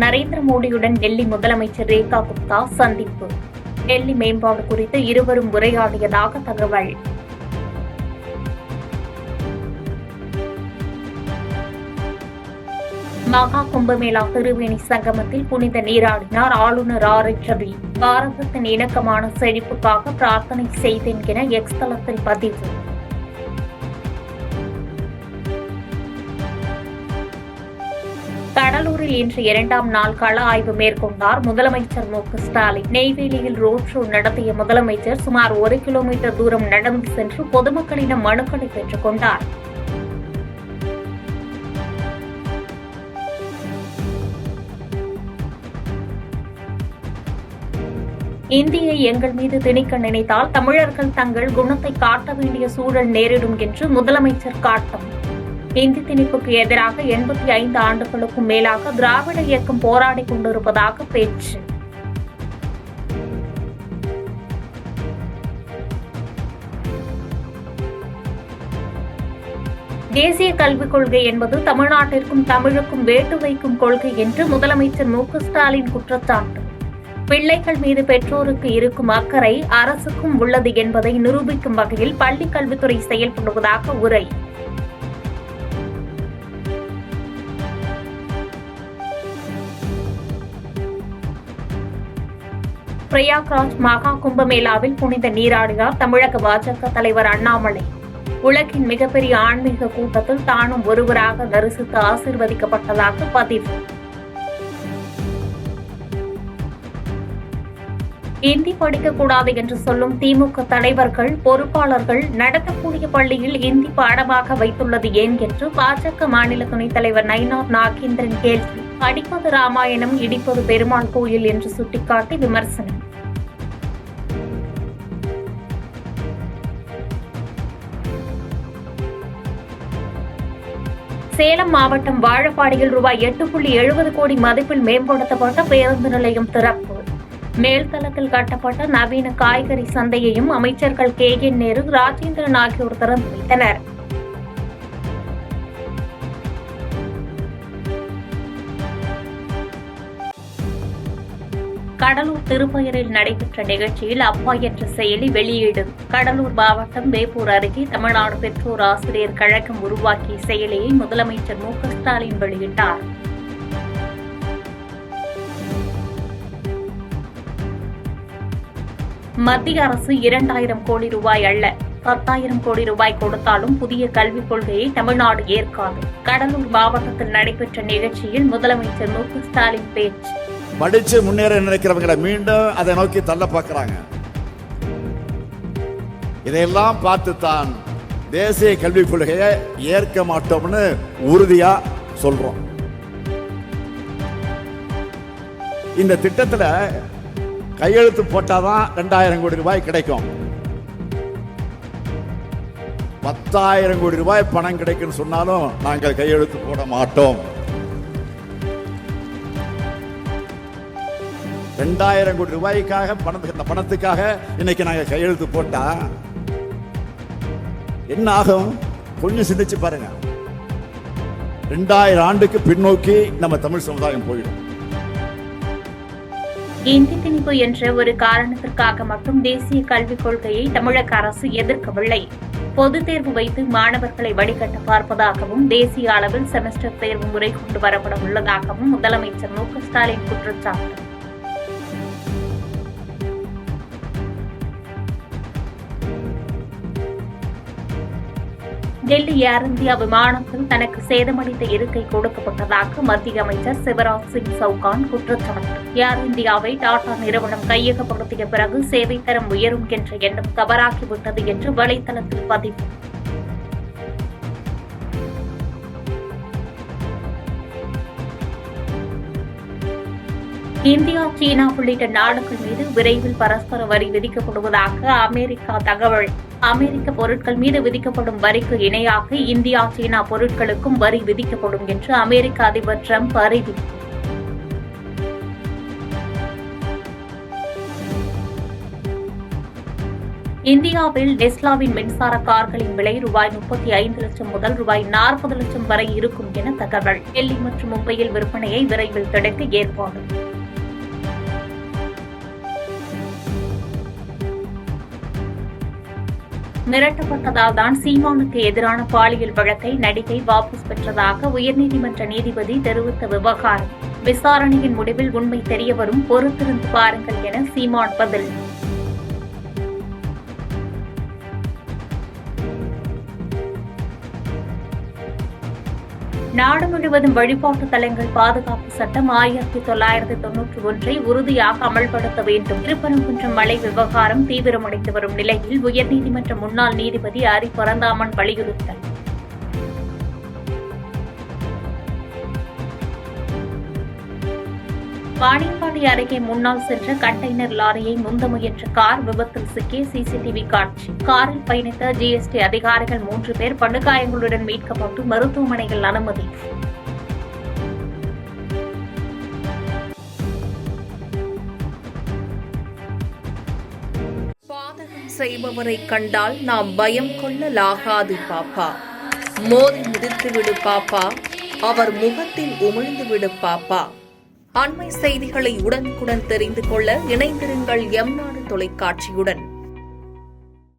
நரேந்திர மோடியுடன் டெல்லி முதலமைச்சர் ரேகா குப்தா சந்திப்பு. டெல்லி மேம்பாடு குறித்து இருவரும் உரையாடியதாக தகவல். மகா கும்பமேளா திருவேணி சங்கமத்தில் புனித நீராடினார் ஆளுநர் RH ரவி. பாரதத்தின் இணக்கமான செழிப்புக்காக பிரார்த்தனை செய்தேன் என எக்ஸ் தளத்தில் பதிவு. கடலூரில் இன்று 2ஆம் நாள் கள ஆய்வு மேற்கொண்டார் முதலமைச்சர் மு.க.ஸ்டாலின். நெய்வேலியில் ரோட் ஷோ நடத்திய முதலமைச்சர் சுமார் 1 கிலோமீட்டர் தூரம் நடந்து சென்று பொதுமக்களிடம் மனுக்களை பெற்றுக் கொண்டார். இந்தியை எங்கள் மீது திணிக்க நினைத்தால் தமிழர்கள் தங்கள் குணத்தை காட்ட வேண்டிய சூழல் நேரிடும் என்று முதலமைச்சர் காட்டம். இந்தி திணிப்புக்கு எதிராக 85 ஆண்டுகளுக்கும் மேலாக திராவிட இயக்கம் போராடிக் கொண்டிருப்பதாக பேச்சு. தேசிய கல்விக் கொள்கை என்பது தமிழ்நாட்டிற்கும் தமிழுக்கும் வேட்டு வைக்கும் கொள்கை என்று முதலமைச்சர் மு.க.ஸ்டாலின் குற்றச்சாட்டு. பிள்ளைகள் மீது பெற்றோருக்கு இருக்கும் அக்கறை அரசுக்கும் உள்ளது என்பதை நிரூபிக்கும் வகையில் பள்ளிக் கல்வித்துறை செயல்படுவதாக உரை. பிரயாக்ராஜ் மகா கும்பமேளாவில் புனித நீராடினார் தமிழக பாஜக தலைவர் அண்ணாமலை. உலகின் மிகப்பெரிய ஆன்மீக கூட்டத்தில் தானும் ஒருவராக தரிசித்து ஆசீர்வதிக்கப்பட்டதாக பதிவு. இந்தி படிக்கக்கூடாது என்று சொல்லும் திமுக தலைவர்கள், பொறுப்பாளர்கள் நடத்தக்கூடிய பள்ளியில் இந்தி பாடமாக வைத்துள்ளது ஏன் என்று பாஜக மாநில துணைத் தலைவர் நயினார் நாகேந்திரன் கேள்வி. படிப்பது ராமாயணம், இடிப்பது பெருமாள் கோயில் என்று சுட்டிக்காட்டி விமர்சனம். சேலம் மாவட்டம் வாழப்பாடியில் ரூபாய் 8.70 கோடி மதிப்பில் மேம்படுத்தப்பட்ட பேருந்து நிலையம் திறப்பு. மேல்தளத்தில் கட்டப்பட்ட நவீன காய்கறி சந்தையையும் அமைச்சர்கள் KN நேரு, ராஜேந்திரன் ஆகியோர் திறந்து வைத்தனர். கடலூர் திருப்பயரில் நடைபெற்ற நிகழ்ச்சியில் அப்பா என்ற செயலி வெளியீடு. கடலூர் மாவட்டம் வேப்பூர் அருகே தமிழ்நாடு பெற்றோர் ஆசிரியர் கழகம் உருவாக்கிய செயலியை முதலமைச்சர் மு.க.ஸ்டாலின் வெளியிட்டார். மத்திய அரசு 2000 கோடி ரூபாய் அல்ல 10,000 கோடி ரூபாய் கொடுத்தாலும் புதிய கல்விக் கொள்கையை தமிழ்நாடு ஏற்காது. கடலூர் மாவட்டத்தில் நடைபெற்ற நிகழ்ச்சியில் முதலமைச்சர் மு.க.ஸ்டாலின் பேச்சு. படிச்சு முன்னேற நினைக்கிறவங்களை மீண்டும் அதை நோக்கி தள்ள பார்க்கிறாங்க. இதையெல்லாம் பார்த்துத்தான் தேசிய கல்விக் கொள்கையை ஏற்க மாட்டோம்னு உறுதியா சொல்றோம். இந்த திட்டத்தில் கையெழுத்து போட்டாதான் 2000 கோடி ரூபாய் கிடைக்கும். 10,000 கோடி ரூபாய் பணம் கிடைக்கும் சொன்னாலும் நாங்கள் கையெழுத்து போட மாட்டோம். 2000 கோடி ரூபாய்க்காக பணத்துக்காக இன்னைக்கு நாங்க கையெழுத்து போட்டா என்ன ஆகும்? கொஞ்சம் சிந்திச்சு பாருங்க. 2000 ஆண்டுக்கு பின்னோக்கி நம்ம தமிழ் சமுதாயம் போயிடும். இந்தி திணிப்பு என்ற ஒரு காரணத்திற்காக மட்டும் தேசிய கல்விக் கொள்கையை தமிழக அரசு எதிர்க்கவில்லை. பொதுத் தேர்வு வைத்து மாணவர்களை வடிகட்ட பார்ப்பதாகவும் தேசிய அளவில் செமஸ்டர் தேர்வு முறை கொண்டு வரப்பட உள்ளதாகவும் முதலமைச்சர் மு.க.ஸ்டாலின் குற்றச்சாட்டு. டெல்லி ஏர் இந்தியா விமானத்தில் தனக்கு சேதமடைந்த இருக்கை கொடுக்கப்பட்டதாக மத்திய அமைச்சர் சிவராஜ் சிங் சவுகான் குற்றச்சாட்டு. ஏர் இந்தியாவை டாடா நிறுவனம் கையகப்படுத்திய பிறகு சேவை தரம் உயரும் என்ற எண்ணம் தவறாகிவிட்டது என்று வலைதளத்தில் பதிவு. இந்தியா, சீனா உள்ளிட்ட நாடுகள் மீது விரைவில் பரஸ்பர வரி விதிக்கப்படுவதாக அமெரிக்கா தகவல். அமெரிக்க பொருட்கள் மீது விதிக்கப்படும் வரிக்கு இணையாக இந்தியா, சீனா பொருட்களுக்கும் வரி விதிக்கப்படும் என்று அமெரிக்க அதிபர் டிரம்ப் அறிவித்தார். இந்தியாவில் டெஸ்லாவின் மின்சார கார்களின் விலை ரூபாய் 35 லட்சம் முதல் ரூபாய் 40 லட்சம் வரை இருக்கும் என தகவல். டெல்லி மற்றும் மும்பையில் விற்பனையை விரைவில் தொடங்க ஏற்பாடு. மிரட்டப்பட்டதால் தான் சீமானுக்கு எதிரான பாலியல் வழக்கை நடிகை வாபஸ் பெற்றதாக உயர்நீதிமன்ற நீதிபதி தெரிவித்த விவகாரம். விசாரணையின் முடிவில் உண்மை தெரியவரும், பொறுத்திருந்து பாருங்கள் என சீமான் பதில். நாடு முழுவதும் வழிபாட்டு தலங்கள் பாதுகாப்பு சட்டம் 1991 உறுதியாக அமல்படுத்த வேண்டும். திருப்பரங்குன்றம் மலை விவகாரம் தீவிரமடைந்து வரும் நிலையில் உயர்நீதிமன்ற முன்னாள் நீதிபதி அரி பரந்தாமன் வலியுறுத்தல். வாணியம்பாடி அருகே முன்னால் சென்ற கண்டெய்னர் லாரியை முந்த முயன்ற கார் விபத்தில் சிக்கிய சிசிடிவி காட்சி. காரில் பயணித்த ஜிஎஸ்டி அதிகாரிகள் 3 பேர் படுகாயங்களுடன் மீட்கப்பட்டு மருத்துவமனையில் அனுமதி. பாதகம் செய்பவரை கண்டால் நாம் பயம் கொள்ளலாகாது பாப்பா. மோதி மிதித்து விடு பாப்பா, அவர் முகத்தில் உமிழ்ந்து விடு பாப்பா. அண்மை செய்திகளை உடனுக்குடன் தெரிந்து கொள்ள இணைந்திருங்கள் எம் நாடு தொலைக்காட்சியுடன்.